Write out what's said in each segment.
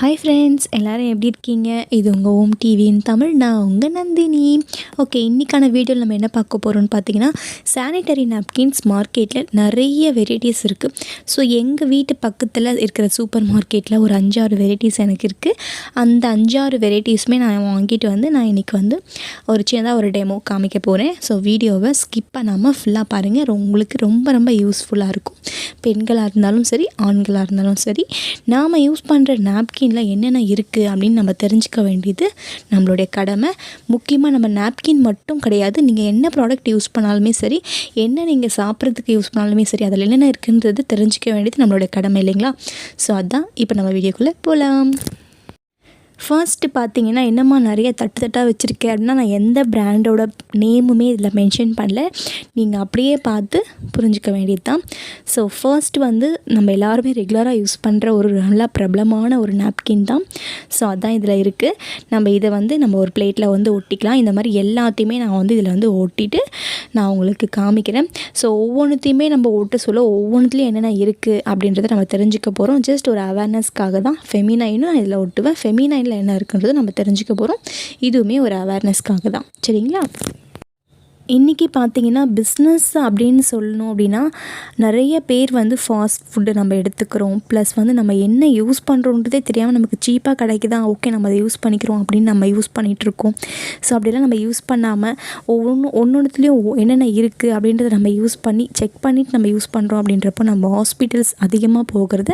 Hi friends, எல்லோரும் எப்படி இருக்கீங்க? இது உங்கள் ஓம் டிவியின் தமிழ். நான் உங்கள் நந்தினி. ஓகே, இன்றைக்கான வீடியோவில் நம்ம என்ன பார்க்க போகிறோம்னு பார்த்தீங்கன்னா, சானிட்டரி நாப்கின்ஸ் மார்க்கெட்டில் நிறைய வெரைட்டிஸ் இருக்குது. ஸோ எங்கள் வீட்டு பக்கத்தில் இருக்கிற சூப்பர் மார்க்கெட்டில் ஒரு 5-6 வெரைட்டிஸ் எனக்கு இருக்குது. அந்த 5-6 வெரைட்டிஸுமே நான் வாங்கிட்டு நான் இன்றைக்கி ஒரு சின்னதாக ஒரு டெமோ காமிக்க போகிறேன். ஸோ வீடியோவை ஸ்கிப் பண்ணாமல் ஃபுல்லாக பாருங்கள். உங்களுக்கு ரொம்ப ரொம்ப யூஸ்ஃபுல்லாக இருக்கும். பெண்களாக இருந்தாலும் சரி, ஆண்களாக இருந்தாலும் சரி, நாம் யூஸ் பண்ணுற நாப்கின்ல என்னென்ன இருக்குது அப்படின்னு நம்ம தெரிஞ்சுக்க வேண்டியது நம்மளுடைய கடமை. முக்கியமாக நம்ம நாப்கின் மட்டும் கிடையாது, நீங்கள் என்ன ப்ராடக்ட் யூஸ் பண்ணாலுமே சரி, என்ன நீங்கள் சாப்பிட்றதுக்கு யூஸ் பண்ணாலுமே சரி, அதில் என்னென்ன இருக்குன்றது தெரிஞ்சிக்க வேண்டியது நம்மளுடைய கடமை இல்லைங்களா? ஸோ அதான் இப்போ நம்ம வீடியோக்குள்ளே போகலாம். ஃபர்ஸ்ட்டு பார்த்தீங்கன்னா, என்னம்மா நிறைய தட்டாக வச்சுருக்கேன் அப்படின்னா, நான் எந்த பிராண்டோட நேமுமே இதில் மென்ஷன் பண்ணல. நீங்கள் அப்படியே பார்த்து புரிஞ்சிக்க வேண்டியது தான். ஸோ ஃபர்ஸ்ட் நம்ம எல்லாருமே ரெகுலராக யூஸ் பண்ணுற ஒரு நல்ல பிரபலமான ஒரு நாப்கின் தான். ஸோ அதுதான் இதில் இருக்குது. நம்ம இதை நம்ம ஒரு பிளேட்டில் ஒட்டிக்கலாம். இந்த மாதிரி எல்லாத்தையுமே நான் இதில் ஒட்டிட்டு நான் உங்களுக்கு காமிக்கிறேன். ஸோ ஒவ்வொன்றுத்தையுமே நம்ம ஒட்ட சொல்ல ஒவ்வொன்றுத்துலேயும் என்னென்ன இருக்குது அப்படின்றத நம்ம தெரிஞ்சுக்க போகிறோம். ஜஸ்ட் ஒரு அவேர்னஸ்க்காக தான் ஃபெமினைனும் நான் இதில் ஒட்டுவேன். ஃபெமினைனில் என்ன இருக்குன்றது நம்ம தெரிஞ்சுக்க போகிறோம். இதுவுமே ஒரு அவேர்னஸ்க்காக தான். சரிங்களா? இன்றைக்கி பார்த்திங்கன்னா, பிஸ்னஸ் அப்படின்னு சொல்லணும் அப்படின்னா, நிறைய பேர் ஃபாஸ்ட் ஃபுட்டு நம்ம எடுத்துக்கிறோம். ப்ளஸ் நம்ம என்ன யூஸ் பண்ணுறோன்றதே தெரியாமல் நமக்கு சீப்பாக கிடைக்குதா, ஓகே நம்ம அதை யூஸ் பண்ணிக்கிறோம் அப்படின்னு நம்ம யூஸ் பண்ணிகிட்ருக்கோம். ஸோ அப்படிலாம் நம்ம யூஸ் பண்ணாமல் ஒவ்வொன்றுத்துலேயும் என்னென்ன இருக்குது அப்படின்றத நம்ம யூஸ் பண்ணி செக் பண்ணிவிட்டு நம்ம யூஸ் பண்ணுறோம். அப்படின்றப்போ நம்ம ஹாஸ்பிட்டல்ஸ் அதிகமாக போகிறத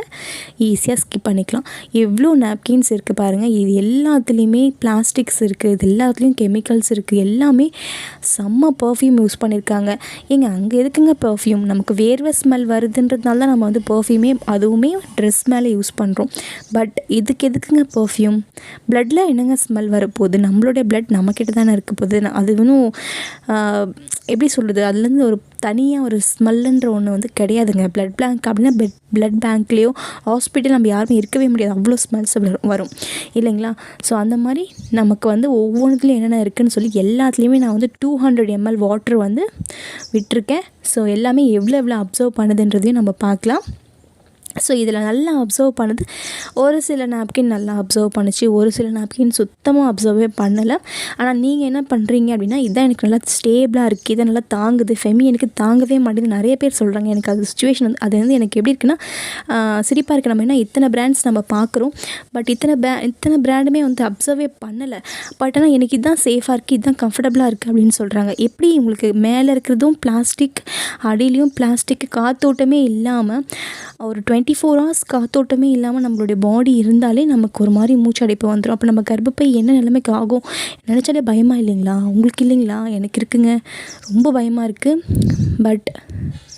ஈஸியாக ஸ்கிப் பண்ணிக்கலாம். எவ்வளோ நாப்கின்ஸ் இருக்குது பாருங்கள். இது எல்லாத்துலேயுமே பிளாஸ்டிக்ஸ் இருக்குது, இது எல்லாத்துலேயும் கெமிக்கல்ஸ் இருக்குது. எல்லாமே செம்ம பர்ஃப்யூம் யூஸ் பண்ணியிருக்காங்க. அங்கே எதுக்குங்க பர்ஃப்யூம்? நமக்கு வேர்வை ஸ்மெல் வருதுன்றதுனால தான் நம்ம பர்ஃப்யூமே, அதுவுமே ட்ரெஸ் மேலே யூஸ் பண்ணுறோம். பட் இதுக்கு எதுக்குங்க பர்ஃப்யூம்? ப்ளட்டில் என்னங்க ஸ்மெல் வரப்போகுது? நம்மளுடைய ப்ளட் நம்மக்கிட்ட தானே இருக்க போகுது. அது எப்படி சொல்கிறது, அதுலேருந்து ஒரு தனியாக ஒரு ஸ்மெல்லுன்ற ஒன்று கிடையாதுங்க. ப்ளட் பேங்க் அப்படின்னா ப்ளட் பேங்க்லேயோ ஹாஸ்பிட்டல் நம்ம யாருமே இருக்கவே முடியாது, அவ்வளோ ஸ்மெல்ஸ் வரும் இல்லைங்களா? ஸோ அந்த மாதிரி நமக்கு ஒவ்வொன்றுத்துலேயும் என்னென்ன இருக்குதுன்னு சொல்லி எல்லாத்துலேயுமே நான் 200 ml வாட்டர் விட்டிருக்கேன். ஸோ எல்லாமே எவ்வளோ அப்சர்வ் பண்ணுதுன்றதையும் நம்ம பார்க்கலாம். ஸோ இதில் நல்லா அப்சர்வ் பண்ணுது. ஒரு சில நாப்கின் நல்லா அப்சர்வ் பண்ணிச்சு, ஒரு சில நாப்கின் சுத்தமாக அப்சர்வே பண்ணலை. ஆனால் நீங்கள் என்ன பண்ணுறீங்க அப்படின்னா, இதான் எனக்கு நல்லா ஸ்டேபிளாக இருக்குது, இதை நல்லா தாங்குது, எனக்கு தாங்கவே மாட்டேங்குது நிறைய பேர் சொல்கிறாங்க. எனக்கு அது சுச்சுவேஷன் அது எனக்கு எப்படி இருக்குன்னா, சிரிப்பாக இருக்குது. நம்ம என்ன இத்தனை பிராண்ட்ஸ் நம்ம பார்க்குறோம், பட் இத்தனை பிராண்டுமே அப்சர்வே பண்ணலை. பட் ஆனால் எனக்கு இதுதான் சேஃபாக இருக்குது, இதுதான் கம்ஃபர்டபுளாக இருக்குது அப்படின்னு சொல்கிறாங்க. எப்படி உங்களுக்கு மேலே இருக்கிறதும் பிளாஸ்டிக், அடியிலையும் பிளாஸ்டிக், காற்றோட்டமே இல்லாமல் ஒரு 24 hours காற்றோட்டமே இல்லாமல் நம்மளுடைய பாடி இருந்தாலே நமக்கு ஒரு மாதிரி மூச்சடைப்பு வந்துடும். அப்போ நம்ம கர்ப்பப்பை என்ன நிலைமைக்கு ஆகும் நினச்சாலே பயமாக இல்லைங்களா? உங்களுக்கு இல்லைங்களா? எனக்கு இருக்குங்க, ரொம்ப பயமாக இருக்குது. பட்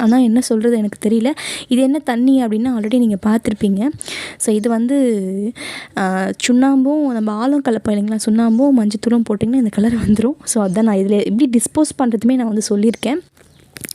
ஆனால் என்ன சொல்கிறது எனக்கு தெரியல. இது என்ன தண்ணி அப்படின்னா ஆல்ரெடி நீங்கள் பார்த்துருப்பீங்க. ஸோ இது சுண்ணாம்பும் நம்ம ஆழம் கலப்போம் இல்லைங்களா, சுண்ணாம்பும் மஞ்சத்தூளும் போட்டிங்கன்னா இந்த கலர் வந்துடும். ஸோ அதான் நான் இதில் எப்படி டிஸ்போஸ் பண்ணுறதுமே நான் சொல்லியிருக்கேன்.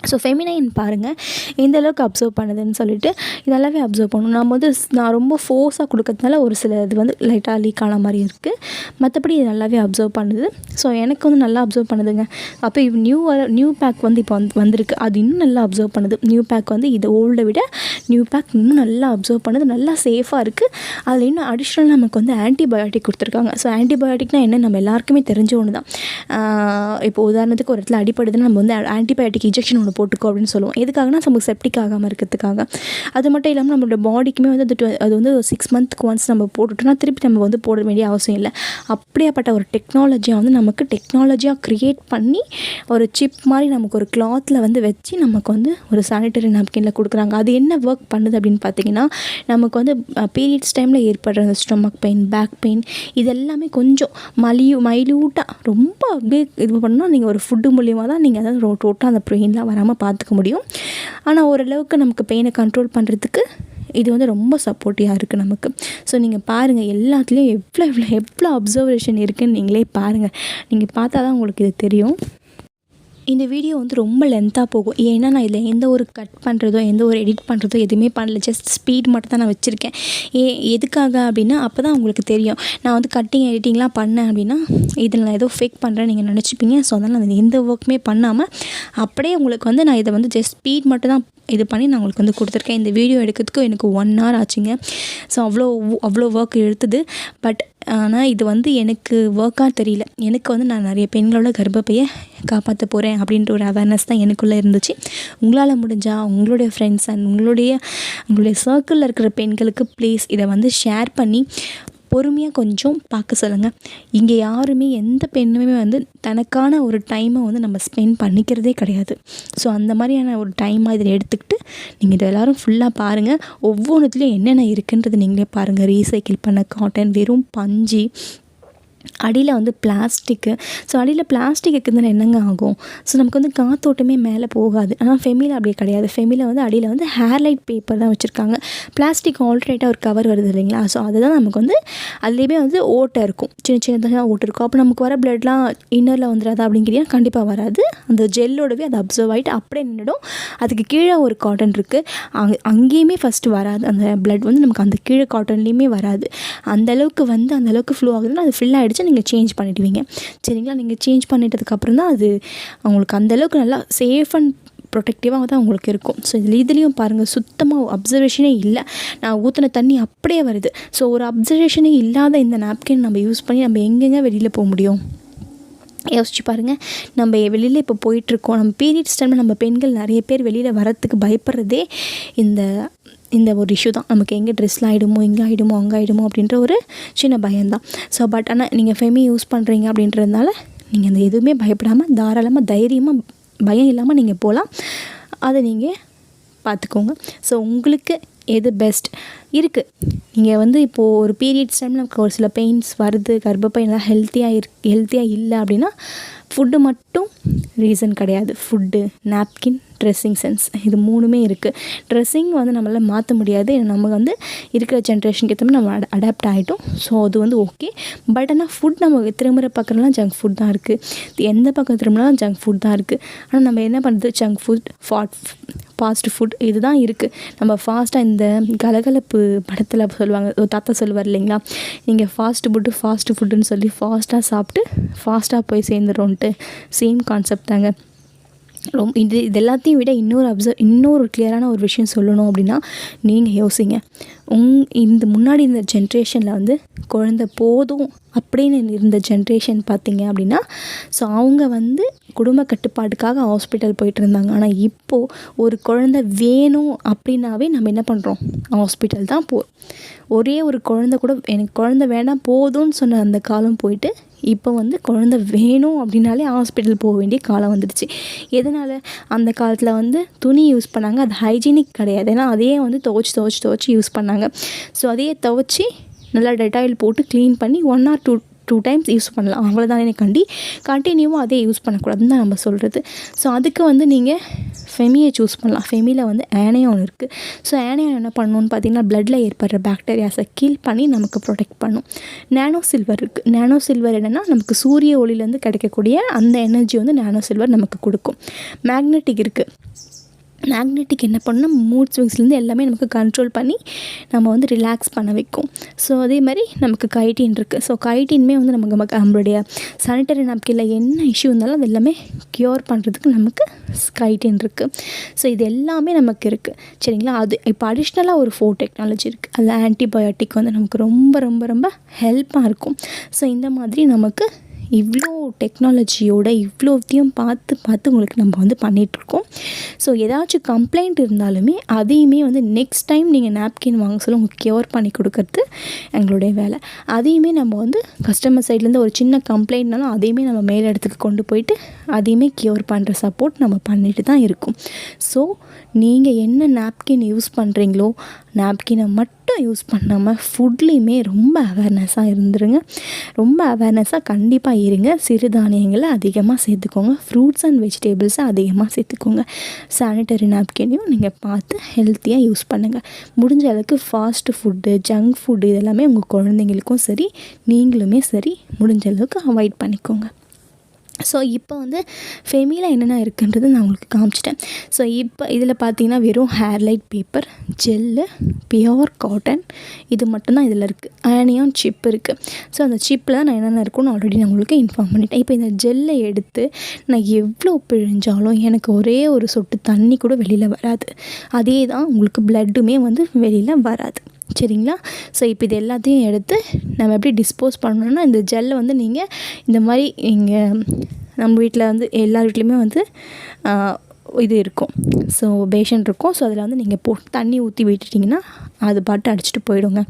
ஸோ ஃபெமினைன் பாருங்கள் எந்த அளவுக்கு அப்சர்வ் பண்ணுதுன்னு சொல்லிட்டு இதெல்லாமே அப்சர்வ் பண்ணணும். நான் ரொம்ப ஃபோர்ஸாக கொடுக்கறதுனால ஒரு சில இது லைட்டாக லீக் ஆன மாதிரி இருக்குது. மற்றபடி இது நல்லாவே அப்சர்வ் பண்ணுது. ஸோ எனக்கு நல்லா அப்சர்வ் பண்ணுதுங்க. அப்போ நியூ பேக் இப்போ வந்திருக்கு, அது இன்னும் நல்லா அப்சர்வ் பண்ணுது. நியூ பேக் இது ஓல்டை விட நியூ பேக் இன்னும் நல்லா அப்சர்வ் பண்ணுது, நல்லா சேஃபாக இருக்குது. அதில் இன்னும் அடிஷ்னல் நமக்கு ஆன்டிபயோட்டிக் கொடுத்துருக்காங்க. ஸோ ஆன்டிபயோட்டிக்னால் என்ன நம்ம எல்லாருக்குமே தெரிஞ்ச ஒன்று தான். இப்போ உதாரணத்துக்கு ஒரு இடத்துல அடிப்படுதுன்னா நம்ம ஆன்டிபயோட்டிக் இன்ஜெக்ஷன் ஒன்று போட்டுக்கோ அப்படின்னு சொல்லுவோம். எதுக்காகனா நமக்கு செப்டிக் ஆகாமல் இருக்கிறதுக்காக. அது மட்டும் இல்லாமல் நம்மளோட பாடிக்குமே அது 6 months ஒன்ஸ் நம்ம போட்டுட்டோம்னா திருப்பி நம்ம போட வேண்டிய அவசியம் இல்லை. அப்படியாப்பட்ட ஒரு டெக்னாலஜியாக நமக்கு டெக்னாலஜியாக க்ரியேட் பண்ணி ஒரு சிப் மாதிரி நமக்கு ஒரு கிளாத்தில் வச்சு நமக்கு ஒரு சானிட்டரி நாப்கினில் கொடுக்குறாங்க. அது என்ன ஒர்க் பண்ணுது அப்படின்னு பார்த்தீங்கன்னா, நமக்கு பீரியட்ஸ் டைமில் ஏற்படுற அந்த ஸ்டொமக் பெயின், பேக் பெயின், இது எல்லாமே கொஞ்சம் மைல்யூட்டாக ரொம்ப அப்படியே இது பண்ணால் நீங்கள் ஒரு ஃபுட்டு மூலியமாக தான் நீங்கள் அதாவது டோட்டாக அந்த பெயின்லாம் வராமல் பார்த்துக்க முடியும். ஆனால் ஓரளவுக்கு நமக்கு பெயினை கண்ட்ரோல் பண்ணுறதுக்கு இது ரொம்ப சப்போர்ட்டிவாக இருக்குது நமக்கு. ஸோ நீங்கள் பாருங்கள், எல்லாத்துலேயும் எவ்வளோ அப்சர்வேஷன் இருக்குதுன்னு நீங்களே பாருங்கள். நீங்கள் பார்த்தா தான் உங்களுக்கு இது தெரியும். இந்த வீடியோ வந்து ரொம்ப லென்த்தாக போகும். ஏன்னா நான் இதில் எந்த ஒரு கட் பண்ணுறதோ எந்த ஒரு எடிட் பண்ணுறதோ எதுவுமே பண்ணல. ஜஸ்ட் ஸ்பீட் மட்டும் தான் நான் வச்சுருக்கேன். எதுக்காக அப்படின்னா அப்போ தான் உங்களுக்கு தெரியும். நான் வந்து கட்டிங் எடிட்டிங்லாம் பண்ணேன் அப்படின்னா இதில் நான் ஏதோ ஃபேக் பண்ணுறேன்னு நீங்கள் நினச்சிப்பீங்க. ஸோ அதனால் நான் எந்த ஒர்க்குமே பண்ணாமல் அப்படியே உங்களுக்கு வந்து நான் இதை வந்து ஜஸ்ட் ஸ்பீட் மட்டும் தான் இது பண்ணி நான் உங்களுக்கு வந்து கொடுத்துருக்கேன். இந்த வீடியோ எடுக்கிறதுக்கு எனக்கு 1 hour ஆச்சுங்க. ஸோ அவ்வளோ ஒர்க் எடுத்தது. பட் ஆனால் இது வந்து எனக்கு ஒர்க்காக தெரியல. எனக்கு வந்து நான் நிறைய பெண்களோட கர்ப்பப்பையை காப்பாற்ற போகிறேன் அப்படின்ற ஒரு அவேர்னஸ் தான் எனக்குள்ளே இருந்துச்சு. உங்களால் முடிஞ்சால் உங்களுடைய ஃப்ரெண்ட்ஸ் அண்ட் உங்களுடைய சர்க்கிளில் இருக்கிற பெண்களுக்கு ப்ளீஸ் இதை வந்து ஷேர் பண்ணி பொறுமையாக கொஞ்சம் பார்க்க சொல்லுங்கள். இங்கே யாருமே எந்த பெண்ணுமே வந்து தனக்கான ஒரு டைமை வந்து நம்ம ஸ்பெண்ட் பண்ணிக்கிறதே கிடையாது. ஸோ அந்த மாதிரியான ஒரு டைமாக இதில் எடுத்துக்கிட்டு நீங்கள் இதை எல்லோரும் ஃபுல்லாக பாருங்கள். ஒவ்வொன்றுத்துலேயும் என்னென்ன இருக்குன்றது நீங்களே பாருங்கள். ரீசைக்கிள் பண்ண காட்டன், வெறும் பஞ்சு, அடியில் வந்து பிளாஸ்டிக்கு. ஸோ அடியில் பிளாஸ்டிக் இருக்குதுன்னு என்னங்க ஆகும்? ஸோ நமக்கு வந்து காற்றோட்டமே மேலே போகாது. ஆனால் ஃபெமியில் அப்படி கிடையாது. ஃபெமியில் வந்து அடியில் வந்து ஹேர்லைட் பேப்பர் தான் வச்சுருக்காங்க. பிளாஸ்டிக் ஆல்ட்ரேட்டாக ஒரு கவர் வருது இல்லைங்களா? ஸோ அதுதான் நமக்கு வந்து அதுலேயுமே வந்து ஓட்டை இருக்கும், சின்னதாக ஓட்டை இருக்கும். அப்போ நமக்கு வர பிளட்லாம் இன்னரில் வந்துடாது அப்படிங்கிறீங்க? கண்டிப்பாக வராது. அந்த ஜெல்லோடவே அது அப்சர்வ் ஆகிட்டு அப்படியே நின்றுடும். அதுக்கு கீழே ஒரு காட்டன் இருக்குது. அங்கேயுமே ஃபஸ்ட்டு வராது. அந்த பிளட் வந்து நமக்கு அந்த கீழே காட்டன்லேயுமே வராது. அந்தளவுக்கு ஃப்ளோ ஆகுதுன்னா அது ஃபில் ஆகிடுச்சு, நீங்கள் சேஞ்ச் பண்ணிடுவீங்க. சரிங்களா? நீங்கள் சேஞ்ச் பண்ணிட்டதுக்கப்புறம் தான் அது அவங்களுக்கு அந்தளவுக்கு நல்லா சேஃப் அண்ட் ப்ரொடெக்டிவாக தான் உங்களுக்கு இருக்கும். ஸோ இதுலேயும் பாருங்கள், சுத்தமாக அப்சர்வேஷனே இல்லை. நான் ஊற்றின தண்ணி அப்படியே வருது. ஸோ ஒரு அப்சர்வேஷனே இல்லாத இந்த நாப்கின் நம்ம யூஸ் பண்ணி நம்ம எங்கெங்கே வெளியில் போக முடியும்? யோசிச்சு பாருங்கள். நம்ம வெளியில் இப்போ போயிட்டுருக்கோம். நம்ம பீரியட்ஸ் டைமில் நம்ம பெண்கள் நிறைய பேர் வெளியில் வரத்துக்கு பயப்படுறதே இந்த ஒரு இஷ்யூ தான். நமக்கு எங்கே ட்ரெஸ்லாம் ஆகிடுமோ, இங்கே ஆகிடுமோ, அங்கே ஆகிடுமோ அப்படின்ற ஒரு சின்ன பயம்தான். ஸோ பட் ஆனால் நீங்கள் ஃபெமி யூஸ் பண்ணுறீங்க அப்படின்றதுனால நீங்கள் அந்த எதுவுமே பயப்படாமல் தாராளமாக தைரியமாக பயம் இல்லாமல் நீங்கள் போகலாம். அதை நீங்கள் பார்த்துக்கோங்க. ஸோ உங்களுக்கு எது பெஸ்ட் இருக்குது? நீங்கள் வந்து இப்போது ஒரு பீரியட்ஸ் டைமில் நமக்கு ஒரு சில பெயின்ஸ் வருது, கர்ப்பப்பையெல்லாம் ஹெல்த்தியாக இல்லை அப்படின்னா ஃபுட்டு மட்டும் ரீசன் கிடையாது. ஃபுட்டு, நாப்கின், ட்ரெஸ்ஸிங் சென்ஸ், இது 3மே இருக்குது. ட்ரெஸ்ஸிங் வந்து நம்மளால் மாற்ற முடியாது. நம்ம வந்து இருக்கிற ஜென்ரேஷனுக்கு ஏற்ற மாதிரி நம்ம அடாப்ட் ஆகிட்டோம். ஸோ அது வந்து ஓகே. பட் ஆனால் ஃபுட் நம்ம திரும்புகிற பக்கம்லாம் ஜங்க் ஃபுட் தான் இருக்குது. எந்த பக்கம் திரும்பினாலும் ஜங்க் ஃபுட் தான் இருக்குது. ஆனால் நம்ம என்ன பண்ணுறது? ஜங்க் ஃபுட், ஃபாஸ்ட் ஃபுட் இதுதான் இருக்குது. நம்ம ஃபாஸ்ட்டாக இந்த கலகலப்பு படத்தில் சொல்லுவாங்க, ஒரு தாத்தா சொல்லுவார் இல்லைங்களா, நீங்கள் ஃபாஸ்ட் ஃபுட்டுன்னு சொல்லி ஃபாஸ்ட்டாக சாப்பிட்டு ஃபாஸ்ட்டாக போய் சேர்ந்துடுறோன்ட்டு. சேம் கான்செப்ட் தாங்க. இது எல்லாத்தையும் விட இன்னொரு கிளியரான ஒரு விஷயம் சொல்லணும் அப்படின்னா, நீங்கள் யோசிங்க. இந்த முன்னாடி இந்த ஜென்ரேஷனில் வந்து குழந்தை போதும் அப்படின்னு இருந்த ஜென்ரேஷன் பார்த்திங்க அப்படின்னா, ஸோ அவங்க வந்து குடும்ப கட்டுப்பாட்டுக்காக ஹாஸ்பிட்டல் போயிட்டு இருந்தாங்க. ஆனால் இப்போது ஒரு குழந்தை வேணும் அப்படின்னாவே நம்ம என்ன பண்ணுறோம்? ஹாஸ்பிட்டல் தான் ஒரே ஒரு குழந்தை கூட எனக்கு குழந்தை வேணாம் போதும்னு சொன்ன அந்த காலம் போயிட்டு இப்போ வந்து குழந்தை வேணும் அப்படின்னாலே ஹாஸ்பிட்டல் போக வேண்டிய காலம் வந்துடுச்சு. எதனால்? அந்த காலத்தில் வந்து துணி யூஸ் பண்ணாங்க, அது ஹைஜீனிக் கிடையாது. ஏன்னா அதையே வந்து துவைச்சி யூஸ் பண்ணாங்க. ஸோ அதையே துவைச்சி நல்லா டெட்டாயில் போட்டு க்ளீன் பண்ணி 1 or 2 times யூஸ் பண்ணலாம். அவ்வளோதானே. கண்டினியூவாக அதே யூஸ் பண்ணக்கூடாதுன்னு தான் நம்ம சொல்கிறது. ஸோ அதுக்கு வந்து நீங்கள் ஃபெமியை சூஸ் பண்ணலாம். ஃபெமியில் வந்து ஆனையான் இருக்குது. ஸோ ஆனையான் என்ன பண்ணணும்னு பார்த்தீங்கன்னா, பிளட்டில் ஏற்படுற பாக்டீரியாஸை கில் பண்ணி நமக்கு ப்ரொடெக்ட் பண்ணும். நானோ சில்வர் இருக்குது. நானோ சில்வர் என்னென்னா, நமக்கு சூரிய ஒளியிலேருந்து கிடைக்கக்கூடிய அந்த எனர்ஜி வந்து நானோ சில்வர் நமக்கு கொடுக்கும். மேக்னெட்டிக் இருக்குது. மேக்னெட்டிக் என்ன பண்ணணும்? மூட் ஸ்விங்ஸ்லேருந்து எல்லாமே நமக்கு கண்ட்ரோல் பண்ணி நம்ம வந்து ரிலாக்ஸ் பண்ண வைக்கும். ஸோ அதே மாதிரி நமக்கு கைட்டின் இருக்குது. ஸோ கைட்டின்மே வந்து நம்மளுடைய சானிட்டரி நாப்கின்ல என்ன இஷ்யூ இருந்தாலும் அது எல்லாமே க்யூர் பண்ணுறதுக்கு நமக்கு கைட்டின் இருக்குது. ஸோ இது எல்லாமே நமக்கு இருக்குது. சரிங்களா? அது இப்போ அடிஷ்னலாக ஒரு 4 டெக்னாலஜி இருக்குது. அது ஆன்டிபயோட்டிக் வந்து நமக்கு ரொம்ப ரொம்ப ரொம்ப ஹெல்ப்பாக இருக்கும். ஸோ இந்த மாதிரி நமக்கு இவ்வளோ டெக்னாலஜியோட இவ்வளோத்தையும் பார்த்து உங்களுக்கு நம்ம வந்து பண்ணிகிட்ருக்கோம். ஸோ ஏதாச்சும் கம்ப்ளைண்ட் இருந்தாலுமே அதையுமே வந்து நெக்ஸ்ட் டைம் நீங்கள் நாப்கின் வாங்க சொல்ல உங்களுக்கு க்யூர் பண்ணி கொடுக்கறது எங்களுடைய வேலை. அதையுமே நம்ம வந்து கஸ்டமர் சைட்லேருந்து ஒரு சின்ன கம்ப்ளைண்ட்னாலும் அதையுமே நம்ம மேல் இடத்துக்கு கொண்டு போயிட்டு அதையுமே க்யூர் பண்ணுற சப்போர்ட் நம்ம பண்ணிட்டு தான் இருக்கோம். ஸோ நீங்கள் என்ன நாப்கின் யூஸ் பண்ணுறீங்களோ நாப்கினை மட்டும் யூஸ் பண்ணாமல் ஃபுட்லேயுமே ரொம்ப அவேர்னஸாக இருந்துருங்க. ரொம்ப அவேர்னஸாக கண்டிப்பாக இருங்க. சிறுதானியங்களை அதிகமாக சேர்த்துக்கோங்க. ஃப்ரூட்ஸ் அண்ட் வெஜிடபிள்ஸை அதிகமாக சேர்த்துக்கோங்க. சானிட்டரி நாப்கினையும் நீங்கள் பார்த்து ஹெல்த்தியாக யூஸ் பண்ணுங்கள். முடிஞ்ச அளவுக்கு ஃபாஸ்ட் ஃபுட்டு, ஜங்க் ஃபுட்டு இதெல்லாமே உங்கள் குழந்தைங்களுக்கும் சரி நீங்களுமே சரி முடிஞ்ச அளவுக்கு அவாய்ட் பண்ணிக்கோங்க. ஸோ இப்போ வந்து ஃபெமியில் என்னென்ன இருக்குன்றது நான் உங்களுக்கு காமிச்சிட்டேன். ஸோ இப்போ இதில் பார்த்தீங்கன்னா வெறும் ஹேர்லைட் பேப்பர், ஜெல்லு, பியோர் காட்டன், இது மட்டும்தான் இதில் இருக்குது. ஆனியான் சிப் இருக்குது. ஸோ அந்த சிப்பில் தான் நான் என்னென்ன இருக்குன்னு ஆல்ரெடி நான் உங்களுக்கு இன்ஃபார்ம் பண்ணிட்டேன். இப்போ இந்த ஜெல்லை எடுத்து நான் எவ்வளோ பிழிஞ்சாலும் எனக்கு ஒரே ஒரு சொட்டு தண்ணி கூட வெளியில் வராது. அதே தான் உங்களுக்கு ப்ளட்டுமே வந்து வெளியில் வராது. சரிங்களா? ஸோ இப்போ இது எல்லாத்தையும் எடுத்து நம்ம எப்படி டிஸ்போஸ் பண்ணணும்னா, இந்த ஜெல்லை வந்து நீங்கள் இந்த மாதிரி இங்கே நம்ம வீட்டில் வந்து எல்லார் வீட்லேயுமே வந்து இது இருக்கும். ஸோ பேஷன் இருக்கும். ஸோ அதில் வந்து நீங்கள் தண்ணி ஊற்றி விட்டுட்டிங்கன்னா அது பாட்டு அடிச்சுட்டு போயிடுங்க.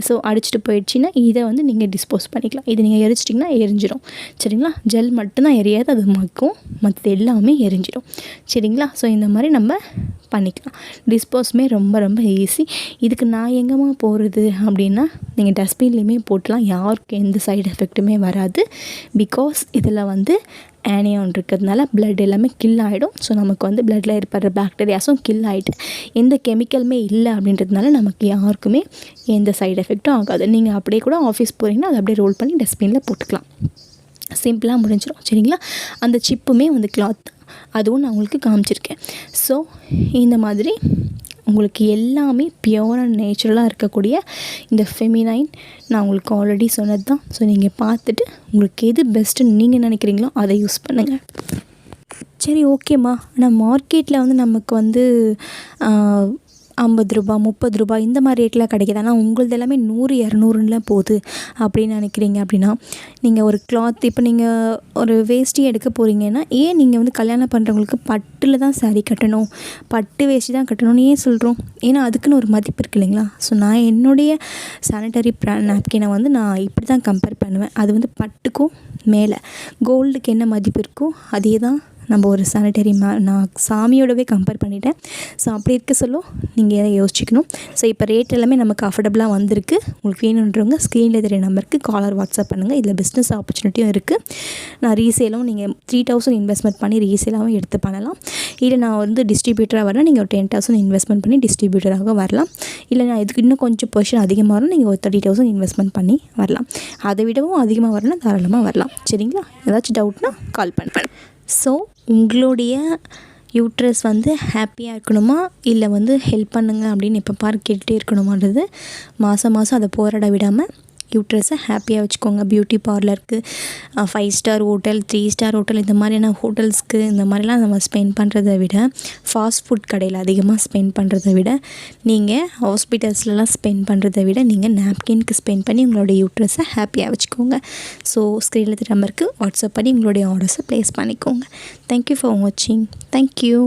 ஸோ அடிச்சுட்டு போயிடுச்சின்னா இதை வந்து நீங்கள் டிஸ்போஸ் பண்ணிக்கலாம். இது நீங்கள் எரிச்சிட்டிங்கன்னா எரிஞ்சிடும். சரிங்களா? ஜெல் மட்டும்தான் எரியாது, அது மக்கும், மற்றது எல்லாமே எரிஞ்சிடும். சரிங்களா? ஸோ இந்த மாதிரி நம்ம பண்ணிக்கலாம். டிஸ்போஸுமே ரொம்ப ரொம்ப ஈஸி. இதுக்கு நான் எங்கேம்மா போகிறது அப்படின்னா, நீங்கள் டஸ்ட்பின்லேயுமே போட்டலாம். யாருக்கும் எந்த சைடு எஃபெக்ட்டுமே வராது. பிகாஸ் இதில் வந்து ஆனியான் இருக்கிறதுனால ப்ளட் எல்லாமே கில் ஆகிடும். ஸோ நமக்கு வந்து ப்ளட்டில் ஏற்படுற பாக்டீரியாஸும் கில் ஆகிட்டு எந்த கெமிக்கலுமே இல்லை அப்படின்றதுனால நமக்கு யாருக்குமே எந்த சைடு எஃபெக்ட்டும் ஆகாது. நீங்கள் அப்படியே கூட ஆஃபீஸ் போகிறீங்கன்னா அதை அப்படியே ரோல் பண்ணி டஸ்ட்பினில் போட்டுக்கலாம். சிம்பிளாக முடிஞ்சிடும். சரிங்களா? அந்த சிப்புமே வந்து கிளாத், அதுவும் நான் உங்களுக்கு காமிச்சிருக்கேன். ஸோ இந்த மாதிரி உங்களுக்கு எல்லாமே பியூர் அண்ட் நேச்சுரலாக இருக்கக்கூடிய இந்த ஃபெமினைன் நான் உங்களுக்கு ஆல்ரெடி சொன்னது தான். ஸோ நீங்கள் பார்த்துட்டு உங்களுக்கு எது பெஸ்ட்டுன்னு நீங்கள் நினைக்கிறீங்களோ அதை யூஸ் பண்ணுங்கள். சரி, ஓகேம்மா. ஆனால் மார்க்கெட்டில் வந்து நமக்கு வந்து 50 ரூபா 30 ரூபா இந்த மாதிரி ரேட்டில் கிடைக்கிது. ஆனால் உங்களது எல்லாமே 100 200லாம் போகுது அப்படின்னு நினைக்கிறீங்க அப்படின்னா, நீங்கள் ஒரு கிளாத் இப்போ நீங்கள் ஒரு வேஷ்டி எடுக்க போகிறீங்கன்னா, ஏன் நீங்கள் வந்து கல்யாணம் பண்ணுறவங்களுக்கு பட்டில் தான் சாரீ கட்டணும், பட்டு வேஷ்டி தான் கட்டணும்னு ஏன் சொல்கிறோம்? ஏன்னா அதுக்குன்னு ஒரு மதிப்பு இருக்குது இல்லைங்களா? ஸோ நான் என்னுடைய சானிட்டரி நாப்கினை வந்து நான் இப்படி தான் கம்பேர் பண்ணுவேன். அது வந்து பட்டுக்கும் மேலே கோல்டுக்கு என்ன மதிப்பு இருக்கோ அதே தான் நம்ம ஒரு சானிட்டரி நான் சாமியோடவே கம்பேர் பண்ணிட்டேன். ஸோ அப்படி இருக்க சொல்லும் நீங்கள் எதை யோசிச்சுக்கணும். ஸோ இப்போ ரேட் எல்லாமே நமக்கு அஃபோர்டபுளாக வந்திருக்கு. உங்களுக்கு வேணுன்றவங்க ஸ்க்ரீனில் தெரிய நம்பருக்கு காலர் வாட்ஸ்அப் பண்ணுங்கள். இதில் பிஸ்னஸ் ஆப்பர்ச்சுனிட்டியும் இருக்குது. நான் ரீசேலும் நீங்கள் 3000 இன்வெஸ்ட்மெண்ட் பண்ணி ரீசேலாகவும் எடுத்து பண்ணலாம். இல்லை நான் வந்து டிஸ்ட்ரிபியூட்டராக வரேன், நீங்கள் ஒரு 10,000 இன்வெஸ்ட்மெண்ட் பண்ணி டிஸ்ட்ரிபியூட்டராக வரலாம். இல்லை நான் இதுக்கு இன்னும் கொஞ்சம் பொசிஷன் அதிகமாக வரும், நீங்கள் ஒரு 30,000 இன்வெஸ்ட்மெண்ட் பண்ணி வரலாம். அதை விடவும் அதிகமாக வரணும்னா தாராளமாக வரலாம். சரிங்களா? ஏதாச்சும் டவுட்னா கால் பண்ணுறேன். ஸோ உங்களுடைய யூட்ரஸ் வந்து ஹாப்பியாக இருக்கணுமா, இல்லை வந்து ஹெல்ப் பண்ணுங்க அப்படின்னு எப்போ பாரு கேட்டுகிட்டே இருக்கணுமான்றது மாதம் மாதம் அதை போராட விடாமல் யூட்ரஸை ஹாப்பியாக வச்சுக்கோங்க. பியூட்டி பார்லருக்கு, 5 ஸ்டார் ஹோட்டல், 3 ஸ்டார் ஹோட்டல், இந்த மாதிரியான ஹோட்டல்ஸ்க்கு இந்த மாதிரிலாம் நம்ம ஸ்பெண்ட் பண்ணுறதை விட, ஃபாஸ்ட் ஃபுட் கடையில் அதிகமாக ஸ்பெண்ட் பண்ணுறதை விட, நீங்கள் ஹாஸ்பிட்டல்ஸ்லலாம் ஸ்பெண்ட் பண்ணுறதை விட நீங்கள் நாப்கின்க்கு ஸ்பெண்ட் பண்ணி உங்களுடைய யூட்ரஸை ஹாப்பியாக வச்சுக்கோங்க. ஸோ ஸ்க்ரீனில் தெரிய நம்பருக்கு வாட்ஸ்அப் பண்ணி உங்களுடைய ஆர்டர்ஸை ப்ளேஸ் பண்ணிக்கோங்க. தேங்க்யூ ஃபார் வாட்சிங். தேங்க்யூ.